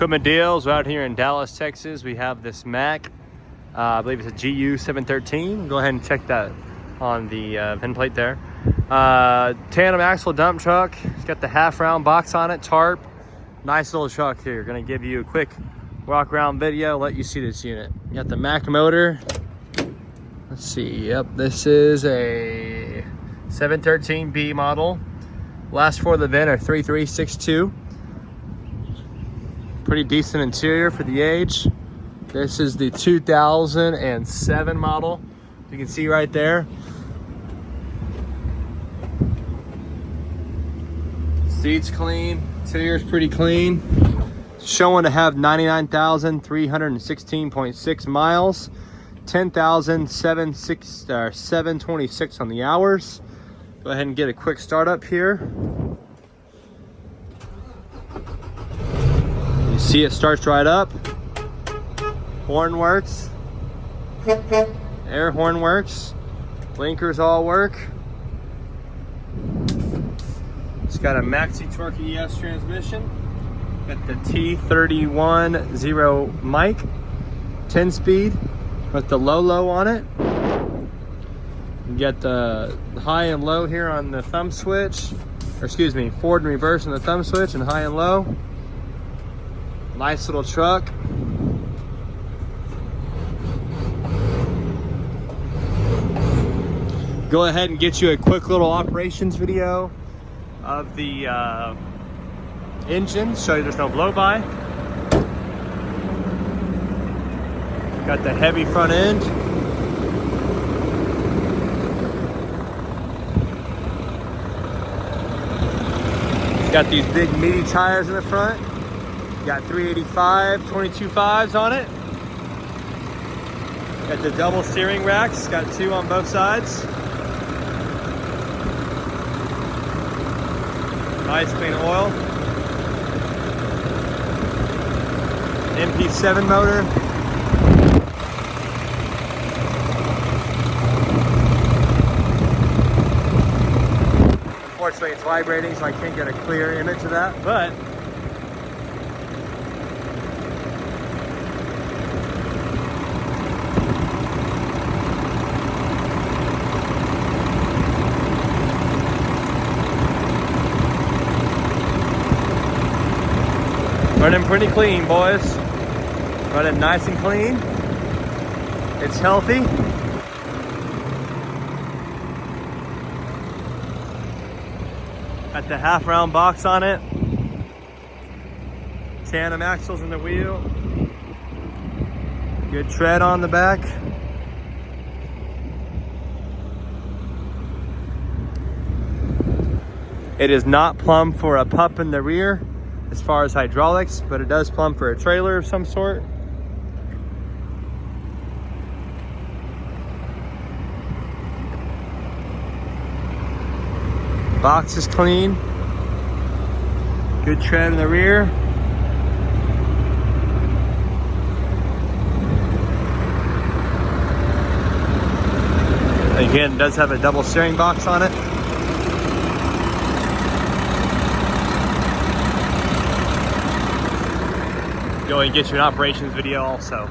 Equipment deals. We're out here in Dallas, Texas. We have this MACK. I believe it's a GU713. Go ahead and check that on the pin plate there. Tandem axle dump truck. It's got the half-round box on it, tarp. Nice little truck here. Gonna give you a quick walk around video, let you see this unit. You got the MACK motor. Let's see. Yep, this is a 713B model. Last four of the VIN are 3362. Pretty decent interior for the age. This is the 2007 model. You can see right there. Seats clean, interior's pretty clean. Showing to have 99,316.6 miles, 10,726 on the hours. Go ahead and get a quick start up here. You see it starts right up. Horn works. Air horn works. Blinkers all work. It's got a maxi torque ES transmission. Got the T310 mic, 10-speed with the low on it. You get the high and low here on the thumb switch, or excuse me, forward and reverse on the thumb switch, and high and low. Nice little truck. Go ahead and get you a quick little operations video of the engine, show you there's no blow-by. Got the heavy front end. Got these big meaty tires in the front. Got 385 22.5s on it. Got the double steering racks, got two on both sides. Nice clean oil. MP7 motor. Unfortunately, it's vibrating, so I can't get a clear image of that, but running pretty clean, boys. Running nice and clean. It's healthy. Got the half-round box on it. Tandem axles in the wheel. Good tread on the back. It is not plumbed for a pup in the rear as far as hydraulics, but it does plumb for a trailer of some sort. Box is clean. Good tread in the rear. Again, it does have a double steering box on it. Go and get you an operations video also.